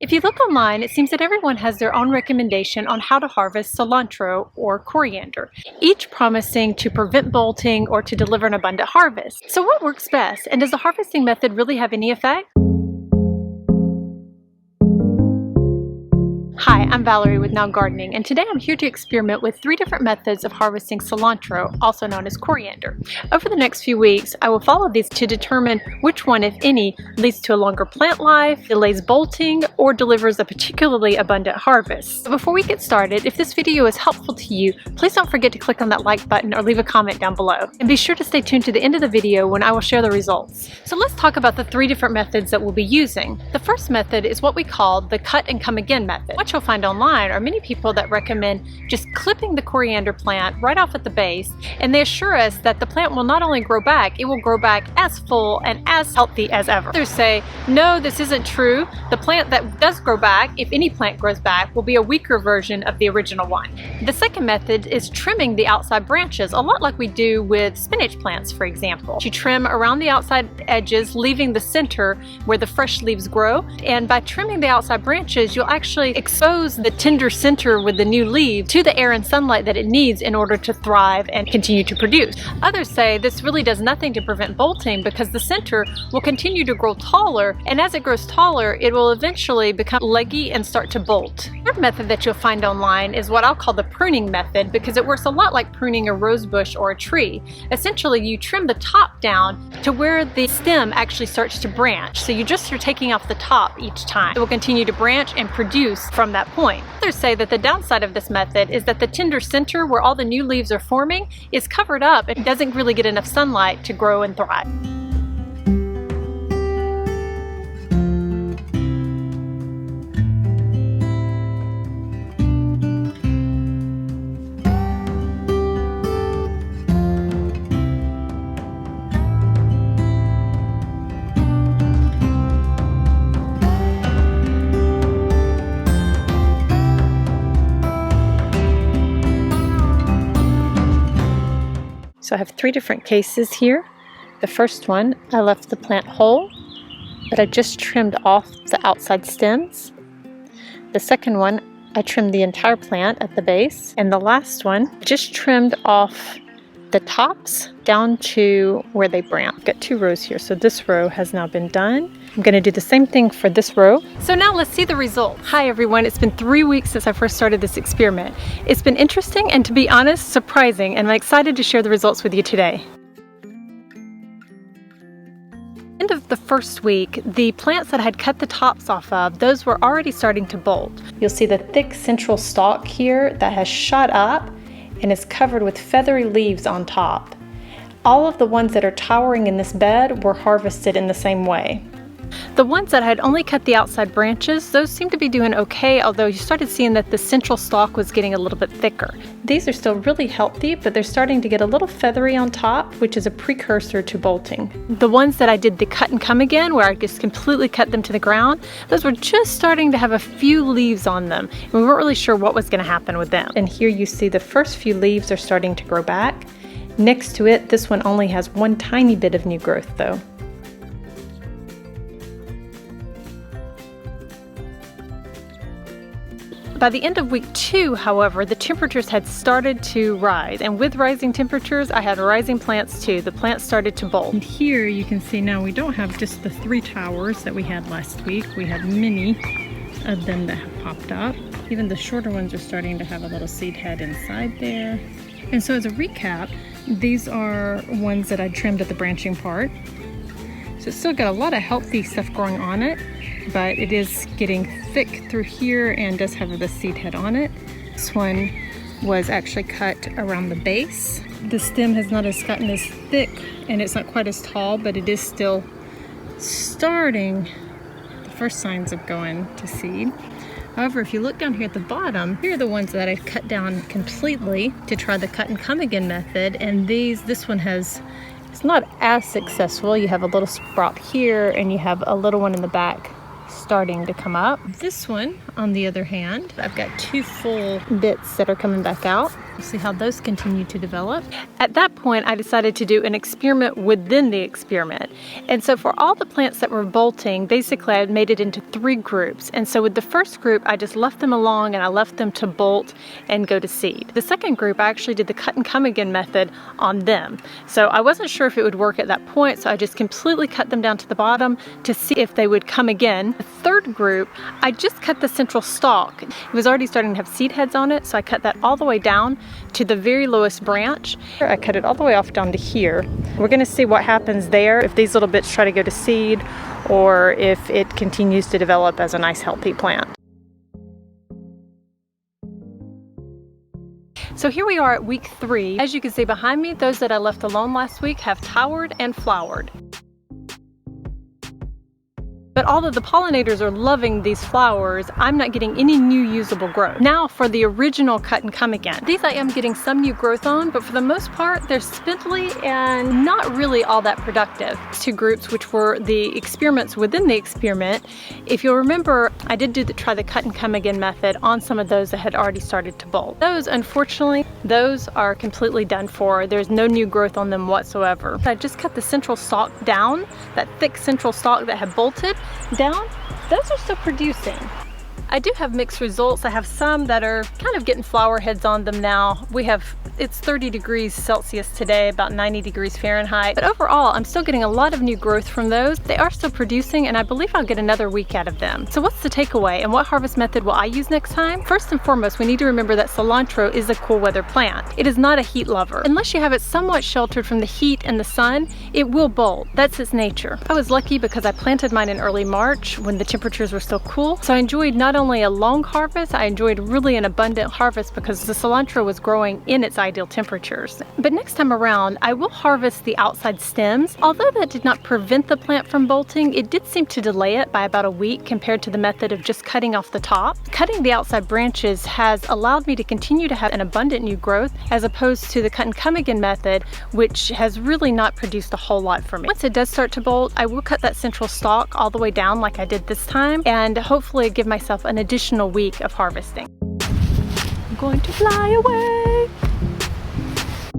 If you look online, it seems that everyone has their own recommendation on how to harvest cilantro or coriander, each promising to prevent bolting or to deliver an abundant harvest. So what works best, and does the harvesting method really have any effect? Hi, I'm Valerie with Now Gardening, and today I'm here to experiment with 3 different methods of harvesting cilantro, also known as coriander. Over the next few weeks, I will follow these to determine which one, if any, leads to a longer plant life, delays bolting, or delivers a particularly abundant harvest. So before we get started, if this video is helpful to you, please don't forget to click on that like button or leave a comment down below. And be sure to stay tuned to the end of the video when I will share the results. So let's talk about the 3 different methods that we'll be using. The first method is what we call the cut and come again method. What you'll find online are many people that recommend just clipping the coriander plant right off at the base, and they assure us that the plant will not only grow back, it will grow back as full and as healthy as ever. Others say, no, this isn't true. The plant that does grow back, if any plant grows back, will be a weaker version of the original one. The second method is trimming the outside branches, a lot like we do with spinach plants, for example. You trim around the outside edges, leaving the center where the fresh leaves grow, and by trimming the outside branches, you'll actually expose the tender center with the new leaf to the air and sunlight that it needs in order to thrive and continue to produce. Others say this really does nothing to prevent bolting because the center will continue to grow taller, and as it grows taller, it will eventually become leggy and start to bolt. The third method that you'll find online is what I'll call the pruning method, because it works a lot like pruning a rose bush or a tree. Essentially, you trim the top down to where the stem actually starts to branch. So you just are taking off the top each time. It will continue to branch and produce from that point. Others say that the downside of this method is that the tender center where all the new leaves are forming is covered up and doesn't really get enough sunlight to grow and thrive. So I have 3 different cases here. The first one, I left the plant whole, but I just trimmed off the outside stems. The second one, I trimmed the entire plant at the base. And the last one, just trimmed off the tops down to where they branch. I've got 2 rows here, so this row has now been done. I'm going to do the same thing for this row. So now let's see the results. Hi everyone, it's been 3 weeks since I first started this experiment. It's been interesting and, to be honest, surprising, and I'm excited to share the results with you today. End of the first week, the plants that I had cut the tops off of, those were already starting to bolt. You'll see the thick central stalk here that has shot up and is covered with feathery leaves on top. All of the ones that are towering in this bed were harvested in the same way. The ones that had only cut the outside branches, those seemed to be doing okay, although you started seeing that the central stalk was getting a little bit thicker. These are still really healthy, but they're starting to get a little feathery on top, which is a precursor to bolting. The ones that I did the cut and come again, where I just completely cut them to the ground, those were just starting to have a few leaves on them, and we weren't really sure what was going to happen with them. And here you see the first few leaves are starting to grow back. Next to it, this one only has one tiny bit of new growth though. By the end of week 2, however, the temperatures had started to rise, and with rising temperatures, I had rising plants too. The plants started to bolt. And here you can see now we don't have just the 3 towers that we had last week. We have many of them that have popped up. Even the shorter ones are starting to have a little seed head inside there. And so as a recap, these are ones that I trimmed at the branching part. So it's still got a lot of healthy stuff growing on it, but it is getting thick through here and does have the seed head on it. This one was actually cut around the base. The stem has not gotten as thick and it's not quite as tall, but it is still starting the first signs of going to seed. However, if you look down here at the bottom, here are the ones that I've cut down completely to try the cut and come again method, and this one it's not as successful. You have a little sprout here and you have a little one in the back starting to come up. This one, on the other hand, I've got 2 full bits that are coming back out. See how those continue to develop. At that point, I decided to do an experiment within the experiment. And so for all the plants that were bolting, basically I made it into 3 groups. And so with the first group, I just left them alone and I left them to bolt and go to seed. The second group, I actually did the cut and come again method on them. So I wasn't sure if it would work at that point, so I just completely cut them down to the bottom to see if they would come again. The third group, I just cut the central stalk. It was already starting to have seed heads on it, so I cut that all the way down to the very lowest branch. I cut it all the way off down to here. We're going to see what happens there, if these little bits try to go to seed or if it continues to develop as a nice healthy plant. So here we are at week 3. As you can see behind me, those that I left alone last week have towered and flowered. But although the pollinators are loving these flowers, I'm not getting any new usable growth. Now for the original cut and come again. These I am getting some new growth on, but for the most part, they're spindly and not really all that productive. 2 groups, which were the experiments within the experiment. If you'll remember, I did try the cut and come again method on some of those that had already started to bolt. Those, unfortunately, those are completely done for. There's no new growth on them whatsoever. I just cut the central stalk down, that thick central stalk that had bolted down. Those are still producing. I do have mixed results. I have some that are kind of getting flower heads on them now. It's 30 degrees Celsius today, about 90 degrees Fahrenheit. But overall, I'm still getting a lot of new growth from those. They are still producing, and I believe I'll get another week out of them. So what's the takeaway, and what harvest method will I use next time? First and foremost, we need to remember that cilantro is a cool weather plant. It is not a heat lover. Unless you have it somewhat sheltered from the heat and the sun, it will bolt. That's its nature. I was lucky because I planted mine in early March when the temperatures were still cool. So I enjoyed not only a long harvest, I enjoyed really an abundant harvest because the cilantro was growing in its ideal temperatures. But next time around, I will harvest the outside stems. Although that did not prevent the plant from bolting, it did seem to delay it by about a week compared to the method of just cutting off the top. Cutting the outside branches has allowed me to continue to have an abundant new growth as opposed to the cut and come again method, which has really not produced a whole lot for me. Once it does start to bolt, I will cut that central stalk all the way down like I did this time and hopefully give myself an additional week of harvesting. I'm going to fly away.